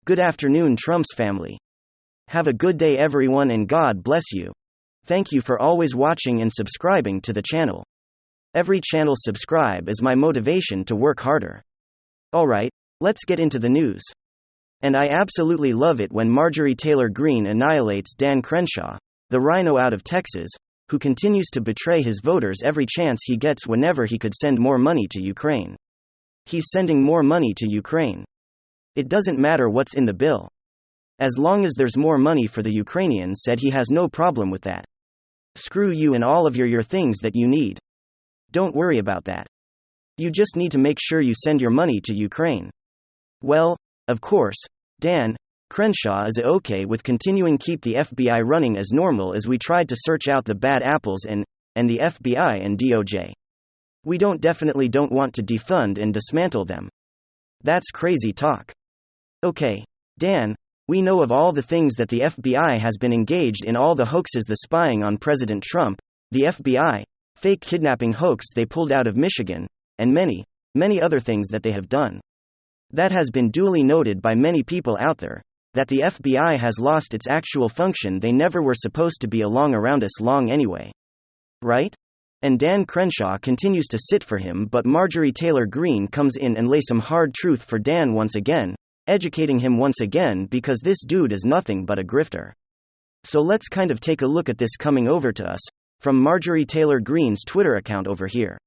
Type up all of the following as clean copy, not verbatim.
Good afternoon, Trump's family. Have a good day, everyone, and God bless you. Thank you for always watching and subscribing to the channel. Every channel subscribe is my motivation to work harder. Alright, let's get into the news. And I absolutely love it when Marjorie Taylor Greene annihilates Dan Crenshaw, the rhino out of Texas, who continues to betray his voters every chance he gets whenever he could send more money to Ukraine. He's sending more money to Ukraine. It doesn't matter what's in the bill. As long as there's more money for the Ukrainians, said he has no problem with that. Screw you and all of your things that you need. Don't worry about that. You just need to make sure you send your money to Ukraine. Well, of course, Dan Crenshaw is okay with continuing keep the FBI running as normal as we tried to search out the bad apples and the FBI and DOJ. We definitely don't want to defund and dismantle them. That's crazy talk. Okay, Dan, we know of all the things that the FBI has been engaged in, all the hoaxes, the spying on President Trump, the FBI, fake kidnapping hoax they pulled out of Michigan, and many, many other things that they have done. That has been duly noted by many people out there, that the FBI has lost its actual function. They never were supposed to be along around us long anyway. Right? And Dan Crenshaw continues to sit for him, but Marjorie Taylor Greene comes in and lays some hard truth for Dan once again, educating him once again, because this dude is nothing but a grifter. So let's kind of take a look at this coming over to us, from Marjorie Taylor Greene's Twitter account over here.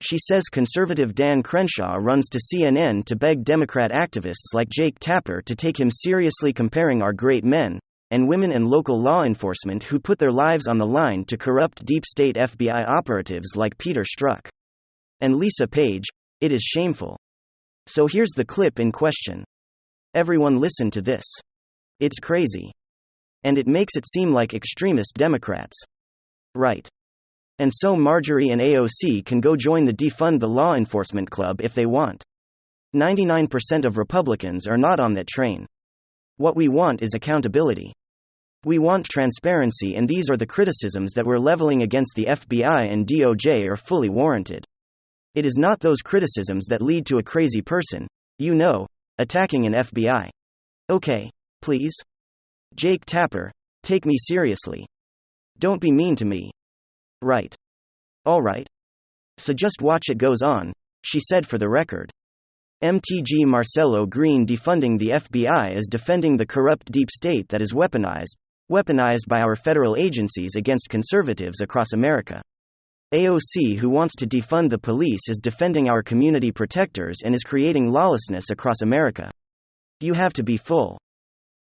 She says conservative Dan Crenshaw runs to CNN to beg Democrat activists like Jake Tapper to take him seriously, comparing our great men and women and local law enforcement who put their lives on the line to corrupt deep state FBI operatives like Peter Strzok and Lisa Page. It is shameful. So here's the clip in question. Everyone listen to this. It's crazy. And it makes it seem like extremist Democrats. Right. And so Marjorie and AOC can go join the Defund the Law Enforcement Club if they want. 99% of Republicans are not on that train. What we want is accountability. We want transparency, and these are the criticisms that we're leveling against the FBI and DOJ are fully warranted. It is not those criticisms that lead to a crazy person, attacking an FBI. Okay, please? Jake Tapper, take me seriously. Don't be mean to me. Right. Alright. So just watch it goes on, she said for the record. MTG Marcelo Greene defunding the FBI is defending the corrupt deep state that is weaponized by our federal agencies against conservatives across America. AOC, who wants to defund the police, is defending our community protectors and is creating lawlessness across America. You have to be full.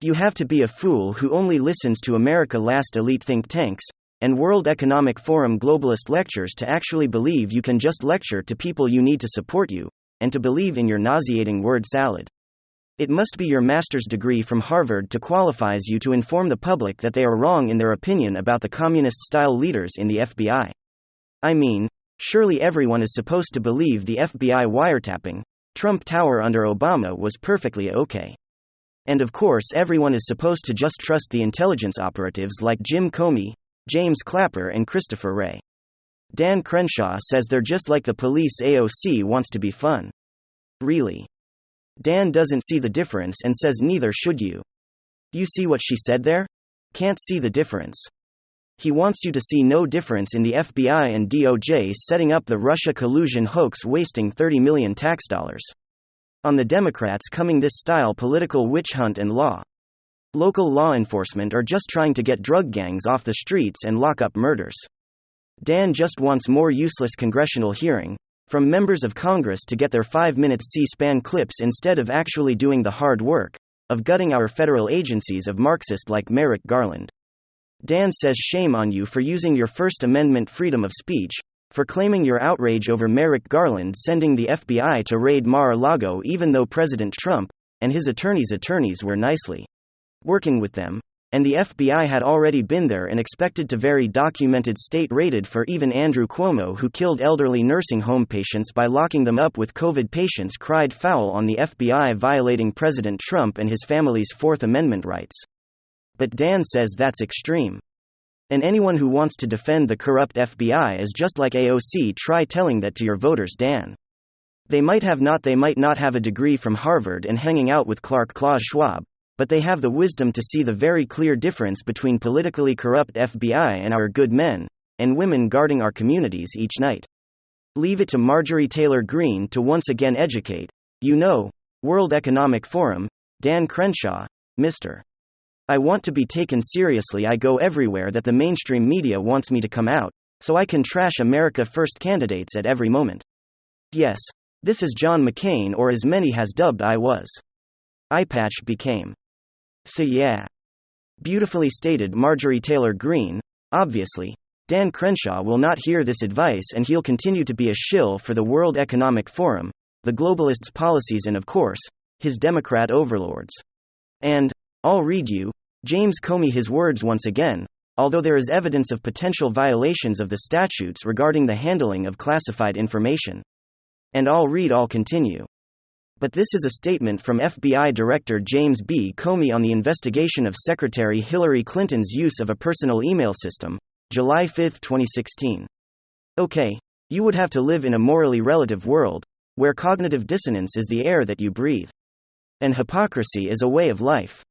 You have to be a fool who only listens to America Last elite think tanks and World Economic Forum globalist lectures to actually believe you can just lecture to people you need to support you, and to believe in your nauseating word salad. It must be your master's degree from Harvard to qualifies you to inform the public that they are wrong in their opinion about the communist-style leaders in the FBI. I mean, surely everyone is supposed to believe the FBI wiretapping Trump Tower under Obama was perfectly okay. And of course everyone is supposed to just trust the intelligence operatives like Jim Comey, James Clapper and Christopher Wray. Dan Crenshaw says they're just like the police. AOC wants to be fun. Really? Dan doesn't see the difference and says neither should you. You see what she said there? Can't see the difference. He wants you to see no difference in the FBI and DOJ setting up the Russia collusion hoax, wasting $30 million tax dollars on the Democrats, coming this style political witch hunt and law. Local law enforcement are just trying to get drug gangs off the streets and lock up murders. Dan just wants more useless congressional hearing from members of Congress to get their 5-minute C-SPAN clips instead of actually doing the hard work of gutting our federal agencies of Marxists like Merrick Garland. Dan says shame on you for using your First Amendment freedom of speech, for claiming your outrage over Merrick Garland sending the FBI to raid Mar-a-Lago even though President Trump and his attorneys were nicely working with them, and the FBI had already been there and expected to. Very documented state raided for even Andrew Cuomo, who killed elderly nursing home patients by locking them up with COVID patients, cried foul on the FBI violating President Trump and his family's Fourth Amendment rights. But Dan says that's extreme. And anyone who wants to defend the corrupt FBI is just like AOC. Try telling that to your voters, Dan. They might not have a degree from Harvard and hanging out with Klaus Schwab, but they have the wisdom to see the very clear difference between politically corrupt FBI and our good men and women guarding our communities each night. Leave it to Marjorie Taylor Greene to once again educate, World Economic Forum, Dan Crenshaw, Mr. I want to be taken seriously. I go everywhere that the mainstream media wants me to come out, so I can trash America First candidates at every moment. Yes. This is John McCain, or as many has dubbed I was. Eyepatch became. So yeah. Beautifully stated Marjorie Taylor Greene. Obviously, Dan Crenshaw will not hear this advice and he'll continue to be a shill for the World Economic Forum, the globalists' policies and of course, his Democrat overlords. And, I'll read you, James Comey his words once again, although there is evidence of potential violations of the statutes regarding the handling of classified information. And I'll continue. But this is a statement from FBI Director James B. Comey on the investigation of Secretary Hillary Clinton's use of a personal email system, July 5, 2016. Okay, you would have to live in a morally relative world, where cognitive dissonance is the air that you breathe. And hypocrisy is a way of life.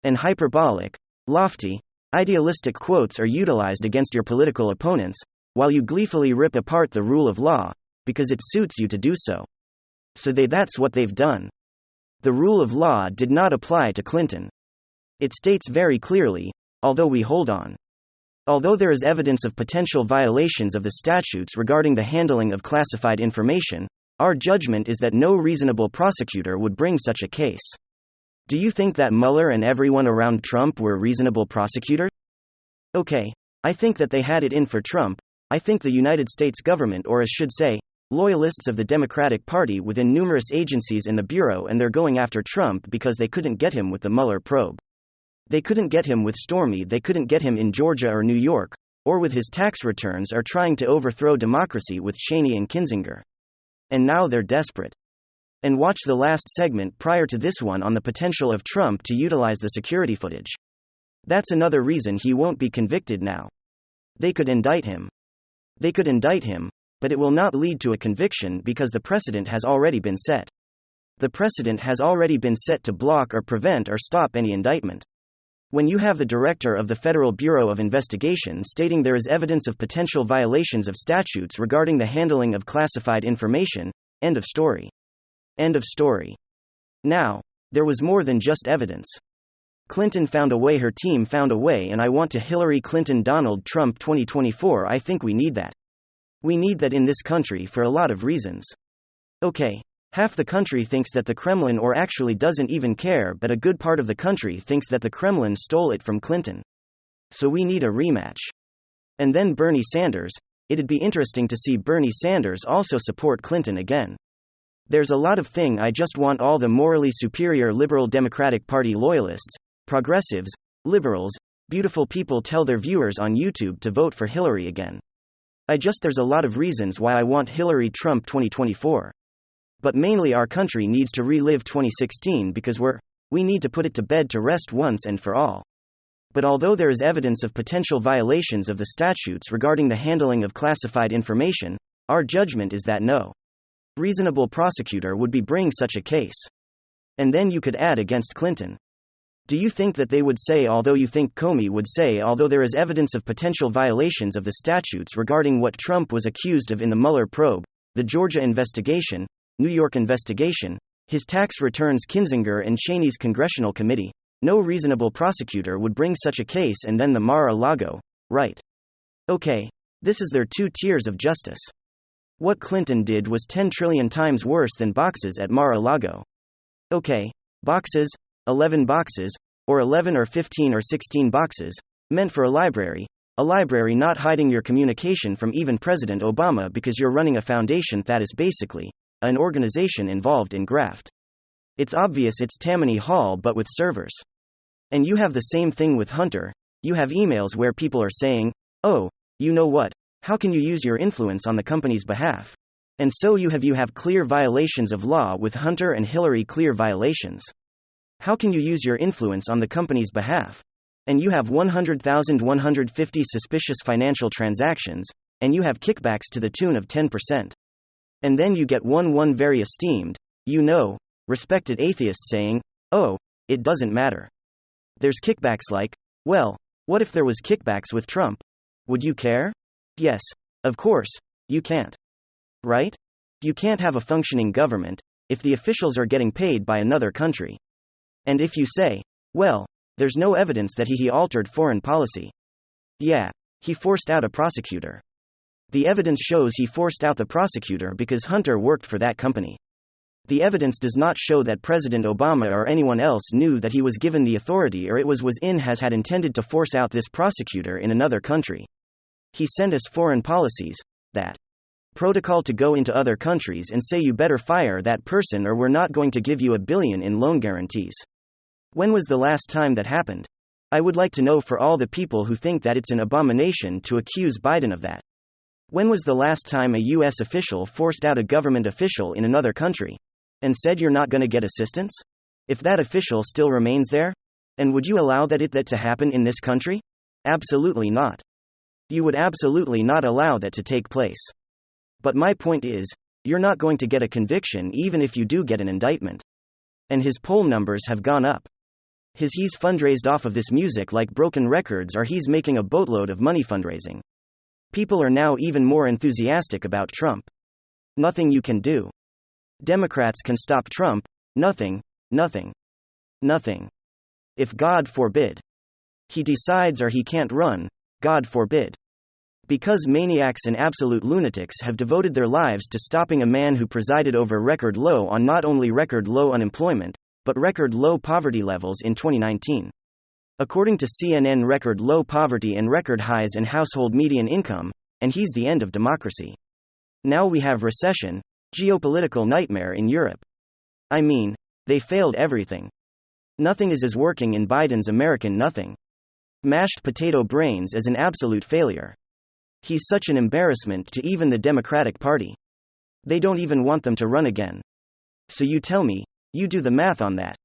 And hyperbolic, lofty, idealistic quotes are utilized against your political opponents, while you gleefully rip apart the rule of law, because it suits you to do so. So that's what they've done. The rule of law did not apply to Clinton. It states very clearly, although there is evidence of potential violations of the statutes regarding the handling of classified information, our judgment is that no reasonable prosecutor would bring such a case. Do you think that Mueller and everyone around Trump were reasonable prosecutors? Okay, I think that they had it in for Trump. I think the United States government, or as should say, loyalists of the Democratic Party within numerous agencies in the Bureau, and they're going after Trump because they couldn't get him with the Mueller probe. They couldn't get him with Stormy, they couldn't get him in Georgia or New York, or with his tax returns, or trying to overthrow democracy with Cheney and Kinzinger. And now they're desperate. And watch the last segment prior to this one on the potential of Trump to utilize the security footage. That's another reason he won't be convicted now. They could indict him, but it will not lead to a conviction because the precedent has already been set. The precedent has already been set to block or prevent or stop any indictment. When you have the director of the Federal Bureau of Investigation stating there is evidence of potential violations of statutes regarding the handling of classified information, end of story. End of story. Now, there was more than just evidence. Clinton found a way, her team found a way, and I want to Hillary Clinton Donald Trump 2024. I think we need that. We need that in this country for a lot of reasons. Okay, half the country thinks that the Kremlin or actually doesn't even care, but a good part of the country thinks that the Kremlin stole it from Clinton. So we need a rematch. And then Bernie Sanders, it'd be interesting to see Bernie Sanders also support Clinton again. There's a lot of thing. I just want all the morally superior liberal Democratic Party loyalists, progressives, liberals, beautiful people tell their viewers on YouTube to vote for Hillary again. There's a lot of reasons why I want Hillary Trump 2024. But mainly our country needs to relive 2016 because we need to put it to bed to rest once and for all. But although there is evidence of potential violations of the statutes regarding the handling of classified information, our judgment is that no reasonable prosecutor would bring such a case. And then you could add against Clinton. Do you think that they would say, although you think Comey would say, although there is evidence of potential violations of the statutes regarding what Trump was accused of in the Mueller probe, the Georgia investigation, New York investigation, his tax returns, Kinzinger and Cheney's congressional committee, no reasonable prosecutor would bring such a case, and then the Mar-a-Lago, right? Okay, this is their 2 tiers of justice. What Clinton did was 10 trillion times worse than boxes at Mar-a-Lago. Okay, boxes, 11 boxes, or 11 or 15 or 16 boxes, meant for a library not hiding your communication from even President Obama because you're running a foundation that is basically an organization involved in graft. It's obvious it's Tammany Hall but with servers. And you have the same thing with Hunter. You have emails where people are saying, oh, you know what, how can you use your influence on the company's behalf? And so you have clear violations of law with Hunter and Hillary, clear violations. How can you use your influence on the company's behalf? And you have 100,150 suspicious financial transactions, and you have kickbacks to the tune of 10%. And then you get one very esteemed, respected atheist saying, oh, it doesn't matter. There's kickbacks like, well, what if there was kickbacks with Trump? Would you care? Yes, of course, you can't. Right? You can't have a functioning government if the officials are getting paid by another country. And if you say, well, there's no evidence that he altered foreign policy. Yeah, he forced out a prosecutor. The evidence shows he forced out the prosecutor because Hunter worked for that company. The evidence does not show that President Obama or anyone else knew that he was given the authority or it was had intended to force out this prosecutor in another country. He sent us foreign policies, that protocol to go into other countries and say you better fire that person or we're not going to give you $1 billion in loan guarantees. When was the last time that happened? I would like to know for all the people who think that it's an abomination to accuse Biden of that. When was the last time a U.S. official forced out a government official in another country and said you're not going to get assistance? If that official still remains there? And would you allow that to happen in this country? Absolutely not. You would absolutely not allow that to take place. But my point is, you're not going to get a conviction even if you do get an indictment. And his poll numbers have gone up. He's fundraised off of this music like broken records, or he's making a boatload of money fundraising. People are now even more enthusiastic about Trump. Nothing you can do. Democrats can stop Trump. Nothing. If God forbid he decides or he can't run, God forbid. Because maniacs and absolute lunatics have devoted their lives to stopping a man who presided over record low on not only record low unemployment, but record low poverty levels in 2019. According to CNN, record low poverty and record highs in household median income, and he's the end of democracy. Now we have recession, geopolitical nightmare in Europe. I mean, they failed everything. Nothing is as working in Biden's American nothing. Mashed potato brains is an absolute failure. He's such an embarrassment to even the Democratic Party. They don't even want them to run again. So you tell me, you do the math on that.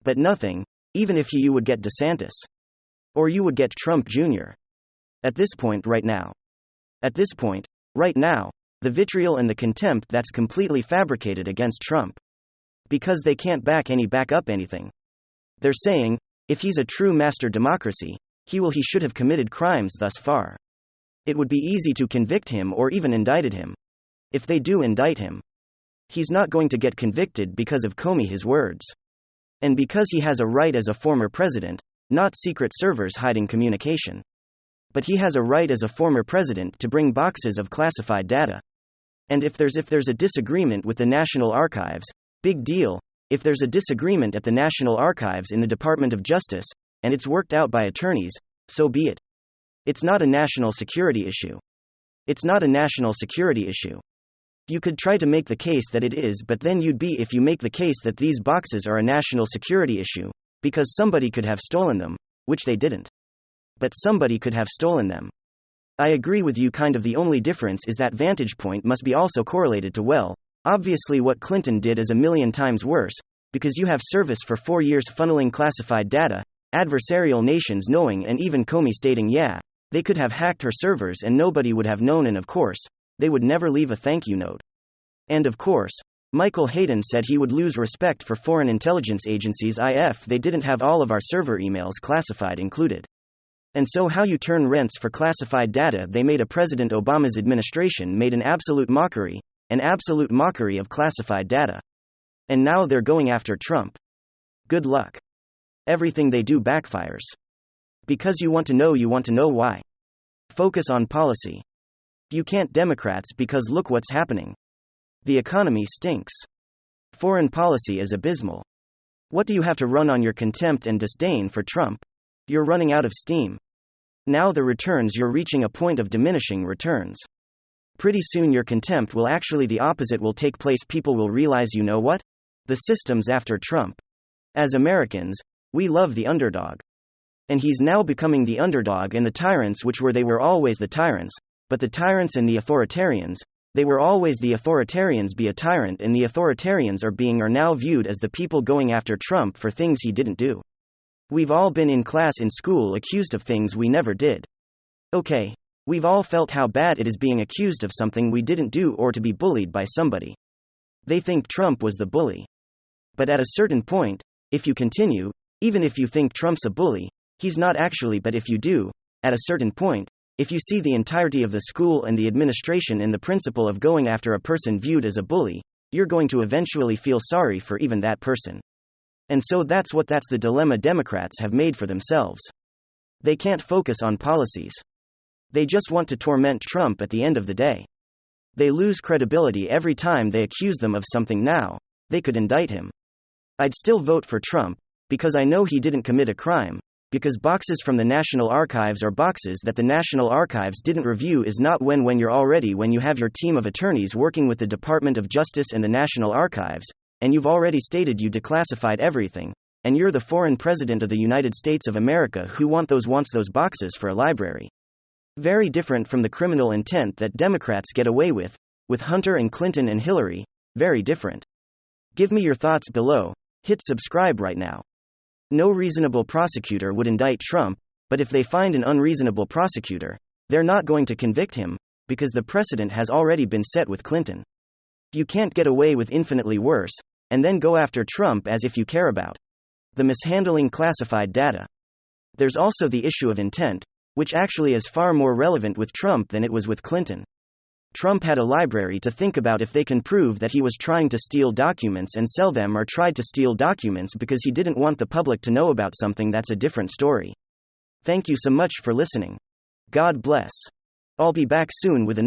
But nothing, even if you would get DeSantis. Or you would get Trump Jr. At this point right now, the vitriol and the contempt that's completely fabricated against Trump. Because they can't back up anything. They're saying, if he's a true master democracy, he should have committed crimes thus far. It would be easy to convict him or even indicted him. If they do indict him, he's not going to get convicted because of Comey, his words. And because he has a right as a former president, not Secret Service hiding communication. But he has a right as a former president to bring boxes of classified data. And if there's a disagreement with the National Archives, big deal. If there's a disagreement at the National Archives in the Department of Justice, and it's worked out by attorneys, so be it. It's not a national security issue. You could try to make the case that it is, but then you'd be if you make the case that these boxes are a national security issue, because somebody could have stolen them, which they didn't. But somebody could have stolen them. I agree with you, kind of. The only difference is that vantage point must be also correlated to, well, obviously what Clinton did is 1,000,000 times worse, because you have service for 4 years funneling classified data, adversarial nations knowing, and even Comey stating, yeah, they could have hacked her servers and nobody would have known, and of course, they would never leave a thank you note. And of course, Michael Hayden said he would lose respect for foreign intelligence agencies if they didn't have all of our server emails classified included. And so how you turn rents for classified data? They made a President Obama's administration made an absolute mockery of classified data. And now they're going after Trump. Good luck. Everything they do backfires. Because you want to know why. Focus on policy. You can't Democrats, because look what's happening. The economy stinks. Foreign policy is abysmal. What do you have to run on your contempt and disdain for Trump? You're running out of steam. Now the returns, you're reaching a point of diminishing returns. Pretty soon your contempt will actually, the opposite will take place. People will realize, you know what? The system's after Trump. As Americans, we love the underdog. And he's now becoming the underdog, and the tyrants they were always the tyrants, but the tyrants and the authoritarians, they were always the authoritarians. Be a tyrant, and the authoritarians are now viewed as the people going after Trump for things he didn't do. We've all been in class in school accused of things we never did. Okay, We've all felt how bad it is being accused of something we didn't do or to be bullied by somebody. They think Trump was the bully. But at a certain point, if you continue, even if you think Trump's a bully, he's not actually. But if you do, at a certain point, if you see the entirety of the school and the administration in the principle of going after a person viewed as a bully, you're going to eventually feel sorry for even that person. And so that's the dilemma Democrats have made for themselves. They can't focus on policies. They just want to torment Trump at the end of the day. They lose credibility every time they accuse them of something. Now, they could indict him. I'd still vote for Trump, because I know he didn't commit a crime, because boxes from the National Archives are boxes that the National Archives didn't review. Is not when you have your team of attorneys working with the Department of Justice and the National Archives, and you've already stated you declassified everything, and you're the foreign president of the United States of America who wants those boxes for a library. Very different from the criminal intent that Democrats get away with Hunter and Clinton and Hillary, very different. Give me your thoughts below, hit subscribe right now. No reasonable prosecutor would indict Trump, but if they find an unreasonable prosecutor, they're not going to convict him, because the precedent has already been set with Clinton. You can't get away with infinitely worse, and then go after Trump as if you care about the mishandling classified data. There's also the issue of intent, which actually is far more relevant with Trump than it was with Clinton. Trump had a library to think about if they can prove that he was trying to steal documents and sell them, or tried to steal documents because he didn't want the public to know about something. That's a different story. Thank you so much for listening. God bless. I'll be back soon with another